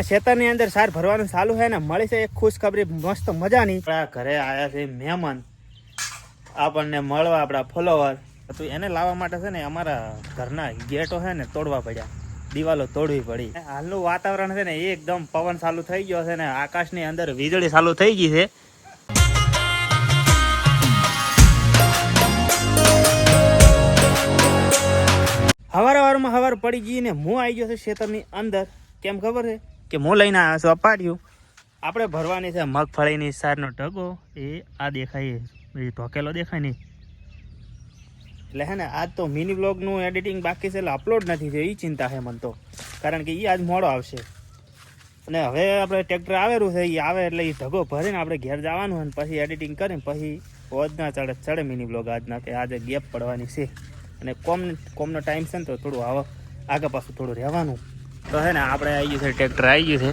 ખેતરની અંદર સાર ભરવાનું ચાલુ છે ને મળી છે એક ખુશખબરી મસ્ત મજાની. આપણા ઘરે આવ્યા છે મહેમાન આપણને મળવા, આપણા ફોલોવર. તો એને લાવવા માટે છે ને અમારા ઘરના ગેટો છે ને તોડવા પડ્યા, દિવાલો તોડવી પડી. હાલનું વાતાવરણ છે ને એકદમ પવન ચાલુ થઈ ગયો છે ને આકાશની અંદર વીજળી ચાલુ થઈ ગઈ છે. હવારમાં હવાર પડી ગઈ ને હું આવી ગયો છું ખેતરની અંદર. કેમ ખબર છે કે હું લઈને આવ્યો છું અપાટ્યું. આપણે ભરવાની છે મગફળીની સારનો ઢગો. એ આ દેખાય, એ ઢોકેલો દેખાય નહીં. એટલે હે ને આજ તો મિની બ્લોગનું એડિટિંગ બાકી છે, એટલે અપલોડ નથી થયું. એ ચિંતા છે મને તો, કારણ કે એ આજ મોડો આવશે. અને હવે આપણે ટ્રેક્ટર આવેલું છે, એ આવે એટલે એ ઢગો ભરીને આપણે ઘેર જવાનું અને પછી એડિટિંગ કરીને પછી રોજના ચડે મિની બ્લોગ આજના, કે આજે ગેપ પડવાની છે. અને કોમનો ટાઈમ છે ને તો થોડું આગળ પાછું થોડું રહેવાનું. તો છે ને આપણે આવી ગયું છે, ટ્રેક્ટર આવી ગયું છે.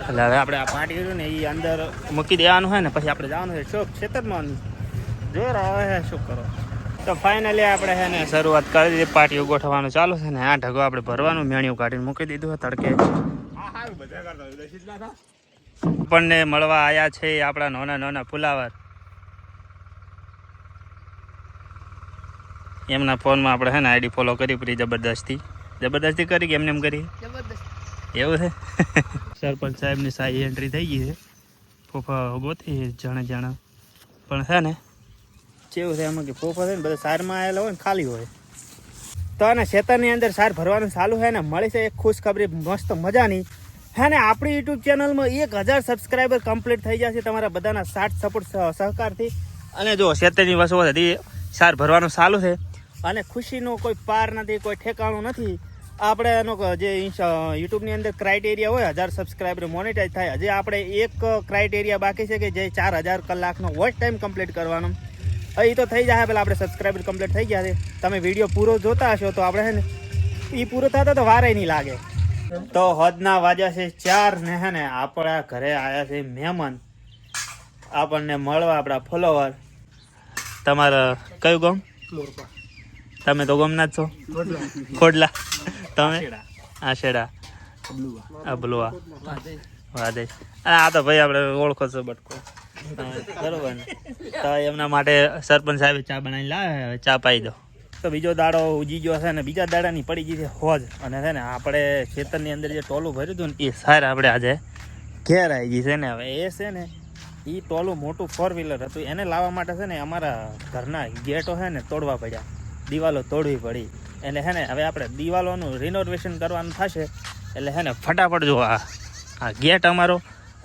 એટલે હવે આપણે આ પાટી કર્યું ને એ અંદર મૂકી દેવાનું હોય ને પછી આપણે જવાનું છે શોખ ખેતરમાં. જોર આવે છે, શું કરો. તો ફાઇનલી આપણે છે ને શરૂઆત કરી દીધી, પાટીઓ ગોઠવવાનું ચાલુ છે ને આ ઢગો આપણે ભરવાનું મેણિયું કાઢીને મૂકી દીધું તડકે. આપણને મળવા આવ્યા છે આપણા નાના ફુલાવર. એમના ફોનમાં આપણે છે ને આઈડી ફોલો કરી પડી જબરદસ્તી કરી કે એમને એમ કરી એવું છે. સરપંચ સાહેબની સારી એન્ટ્રી થઈ ગઈ છે. ફોફા ગોતી જાણે પણ છે ને કેવું છે એમાં કે ફોફા છે ને બધા સારમાં આવેલા હોય ને ખાલી હોય. તો આના ખેતરની અંદર સાર ભરવાનું ચાલુ છે ને મળી છે એક ખુશખબરી મસ્ત મજાની. હે ને આપણી યુટ્યુબ ચેનલમાં 1000 સબસ્ક્રાઈબર કમ્પ્લીટ થઈ જશે તમારા બધાના સાથ સપોર્ટ સહકારથી. અને જો ખેતરની વસ્તુ હતી સાર ભરવાનું ચાલુ છે અને ખુશીનો કોઈ પાર નથી, કોઈ ઠેકાણું નથી. આપણે એનો જે યુટ્યુબની અંદર ક્રાઇટેરિયા હોય 1000 સબસ્ક્રાઈબર મોનેટાઈઝ થાય, હજી આપણે એક ક્રાઇટેરિયા બાકી છે કે જે 4000 કલાકનો વોચ ટાઈમ કમ્પ્લીટ કરવાનો. એ તો થઈ જાય પહેલાં આપણે સબસ્ક્રાઈબર કમ્પ્લીટ થઈ ગયા છે. તમે વિડીયો પૂરો જોતા હશો તો આપણે છે ને એ પૂરો થતા તો વારે નહીં લાગે. તો હદના વાગ્યા છે 4 ને હે ને આપણા ઘરે આવ્યા છે મહેમાન આપણને મળવા, આપણા ફોલોવર. તમારા કયું ગામ? તમે તો ગામના જ છો? ખોડલા. તમે? આશેડા, અબલુઆ, વાદેશ. આ તો ભાઈ આપણે ઓળખો છો બટકો, બરોબર ને. તો એમના માટે સરપંચ સાહેબે ચા બનાવીને લાવે, ચા પાઈ દો. તો બીજો દાડો ઉજી ગયો છે ને બીજા દાડાની પડી ગઈ છે હોજ. અને છે ને આપણે ખેતરની અંદર જે ટોલું ભર્યું હતું ને એ સાર આપણે આજે ઘેર આવી ગઈ છે ને. હવે એ છે ને એ ટોલું મોટું 4 વ્હીલર હતું, એને લાવવા માટે છે ને અમારા ઘરના ગેટો છે ને તોડવા પડ્યા, દિવાલો તોડવી પડી. એટલે છે ને હવે આપણે દિવાલોનું રિનોવેશન કરવાનું થશે. એટલે છે ને ફટાફટ જો આ ગેટ અમારો,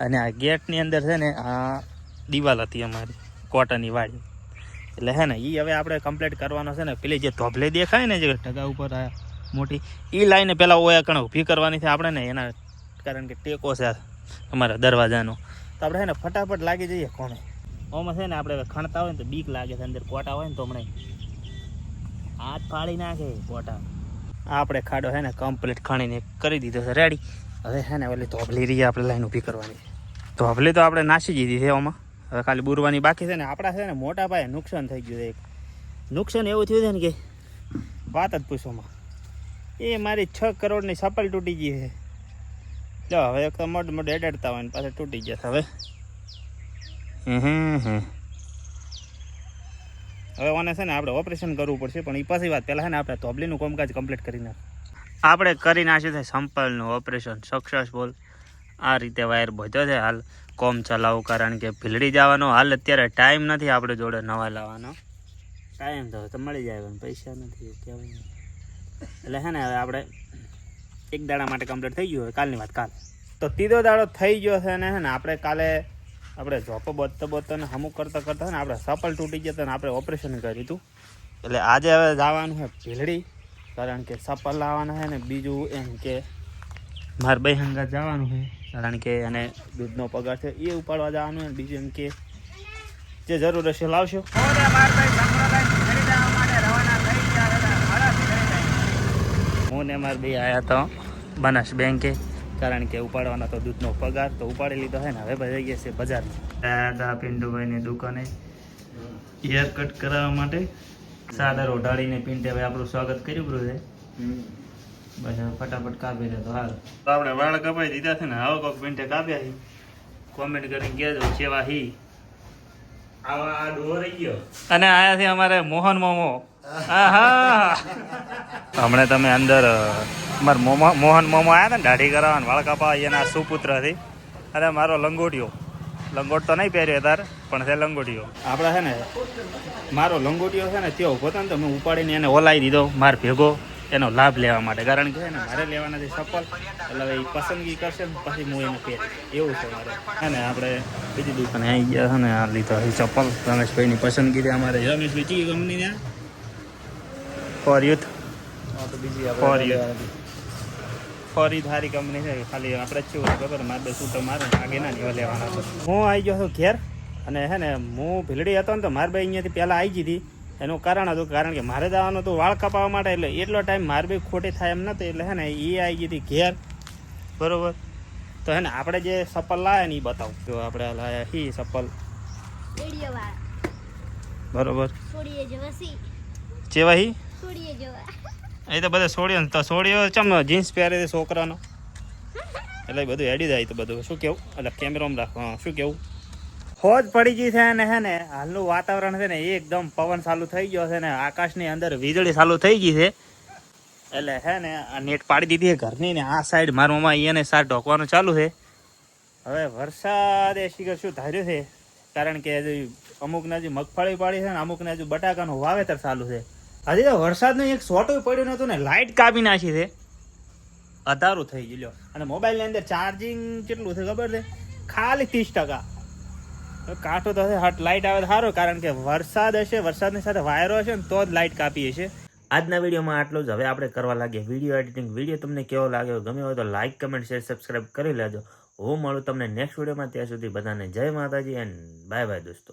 અને આ ગેટની અંદર છે ને આ દિવાલ હતી અમારી કોટનની વાળી. એટલે છે ને એ હવે આપણે કમ્પ્લીટ કરવાનો છે ને. પેલી જે ધોબલે દેખાય ને જે ઢગા ઉપર આ મોટી એ લાઈને પહેલાં ઓયા કણ ઊભી કરવાની છે આપણે ને, એના કારણ કે ટેકો છે અમારા દરવાજાનો. તો આપણે છે ને ફટાફટ લાગી જઈએ કોણે. આમાં છે ને આપણે ખણતા હોય ને તો બીક લાગે છે, અંદર કોટા હોય ને તો હમણાં હાથ ફાડી નાખે કોટા. આપણે ખાડો છે ને કમ્પ્લીટ ખણીને કરી દીધો છે રેડી. હવે છે ને ઓલી ધોબલી રહી આપણે લાઈન ઊભી કરવાની છે. ધોબલી તો આપણે નાસી દીધી છે આમાં, હવે ખાલી બુરવાની બાકી છે ને. આપણા છે ને મોટા પાયે નુકસાન થઈ ગયું છે. એક નુકસાન એવું થયું છે ને કે વાત જ પૂછોમાં. એ મારી 6 કરોડની સપલ તૂટી ગઈ છે. જો હવે એક તો મોડ એડડતા હોય ને પાછા તૂટી ગયા હવે. હવે ઓને છે ને આપણે ઓપરેશન કરવું પડશે, પણ એ પછી વાત. પહેલાં છે ને આપણે ધોબલીનું કામકાજ કમ્પ્લીટ કરી નાખ. આપણે કરી નાખ્યું છે સંપલનું ઓપરેશન સક્સેસફુલ. આ રીતે વાયર બધો છે હાલ કોમ ચલાવું, કારણ કે ભીલડી જવાનો હાલ અત્યારે ટાઈમ નથી આપણે જોડે નવા લાવવાનો. ટાઈમ તો મળી જાય પણ પૈસા નથી કહેવાય. એટલે છે ને હવે આપણે એક દાડા માટે કમ્પ્લીટ થઈ ગયું હોય, કાલની વાત કાલ. તો ત્રીજો દાડો થઈ ગયો છે ને. આપણે કાલે આપણે ઝોપો બોતતો ને અમુક કરતાં ને આપણે સપલ તૂટી જતો ને આપણે ઓપરેશન કર્યું હતું. એટલે આજે હવે જવાનું છે ભીલડી, કારણ કે સપલ લાવવાના છે ને. બીજું એમ કે મારા ભાઈ હંગાત જવાનું છે, કારણ કે એને દૂધનો પગાર છે એ ઉપાડવા જવાનું હોય. બીજું એમ કે જે જરૂર હશે લાવશો. હું ને મારા ભાઈ આવ્યા તો બનાસ બેંકે, કારણ કે ઉપાડવાના તો દૂધનો પગાર તો ઉપાડી લીધો છે ને. હવે બધા જઈએ છે બજારમાં. પિન્ટુભાઈની દુકાને હેર કટ કરાવવા માટે ચાદર ઓઢાડીને પિન્ટે હવે આપણું સ્વાગત કર્યું બ્રો છે. બસ હવે ફટાફટ કાપી દે તો હાલ. તો આપણે વાળ કપાઈ દીધા છે ને, હવે કોઈક મિનિટે કાપ્યા છે. કોમેન્ટ કરીને કહેજો કેવા હી. આવા આ ડોર રહી ગયો. અને આયા છે અમારે મોહન મોમો. આહા હમણાં તમે અંદર અમારે મોહન મોમો આવ્યા હતા ને દાઢી કરાવવા વાળ કપાવા, એના સુપુત્ર થી. અરે મારો લંગોટિયો, લંગોટ તો નહીં પહેર્યો તાર, પણ છે લંગોટિયો. આપણે છે ને મારો લંગોટિયો છે ને ત્યાં ઉભો હતો ને, તો મેં ઉપાડીને એને ઓલાવી દીધો માર ભેગો, એનો લાભ લેવા માટે. કારણ કે ને મારે લેવાના છે ચપ્પલ, એટલે એ પસંદગી કરશે ને પછી હું એને પહેરી, એવું છે મારે. છે ને આપણે બીજી દુકાને આવી ગયા છે ને, આ લીધો એ ચપ્પલ રમેશભાઈની પસંદગી છે અમારે. રમેશભાઈ ચી કંપની ત્યાં for youth, for youth, for youth સારી કંપની છે. ખાલી આપણે જ શું ખબર મારે બે સૂટો મારે આગે ના એવા લેવાના છે. હું આવી ગયો છું ઘેર, અને હે ને હું ભીલડી હતો ને તો મારે ભાઈ અહીંયાથી પહેલાં આવી ગઈ હતી. એનું કારણ હતું, કારણ કે મારે જવાનું હતું વાળ કપાવવા માટે, એટલે એટલો ટાઈમ મારે બી ખોટી થાય એમ નહોતી. એટલે હે ને એ આવી ગઈ હતી ઘેર, બરાબર. તો હે ને આપણે જે ચપ્પલ લાવ્યા ને એ બતાવું. જો આપણે લાવ્યા હી ચપ્પલ, બરાબર. ચેવા હી એ તો બધા છોડ્યો ને, તો છોડ્યો ચમ જીન્સ પહેરે છે છોકરાનો, એટલે બધું હેડી જાય. તો બધું શું કેવું, એટલે કેમેરામાં રાખો. હા શું કેવું, ફોજ પડી ગઈ છે. અને હે ને હાલનું વાતાવરણ છે ને એકદમ પવન ચાલુ થઈ ગયો છે ને, આકાશની અંદર વીજળી ચાલુ થઈ ગઈ છે. એટલે હે ને આ નેટ પાડી દીધી છે ઘરની ને આ સાઈડ મારા મમ્મા એને સાર ઢોકવાનું ચાલુ છે. હવે વરસાદ એ શીખર શું ધાર્યું છે, કારણ કે હજુ અમુકને હજુ મગફળી પાડી છે ને, અમુકને હજુ બટાકાનું વાવેતર ચાલુ છે. હજી તો વરસાદનું એક સોટું પડ્યું નતું ને, લાઇટ કાપી નાખી છે, અધારું થઈ ગયું. અને મોબાઈલની અંદર ચાર્જિંગ કેટલું છે ખબર છે, ખાલી 30%. કાંઠો તો હશે, હટ લાઇટ આવે તો સારું, કારણ કે વરસાદ હશે, વરસાદની સાથે વાયરો હશે ને તો જ લાઇટ કાપી હશે. આજના વિડીયોમાં આટલું જ. હવે આપણે કરવા લાગીએ વિડીયો એડિટિંગ. વિડીયો તમને કેવો લાગ્યો, ગમે હોય તો લાઇક, કમેન્ટ, શેર, સબસ્ક્રાઈબ કરી લેજો. હું મળું તમને નેક્સ્ટ વિડીયોમાં. ત્યાં સુધી બધાને જય માતાજી એન્ડ બાય બાય દોસ્તો.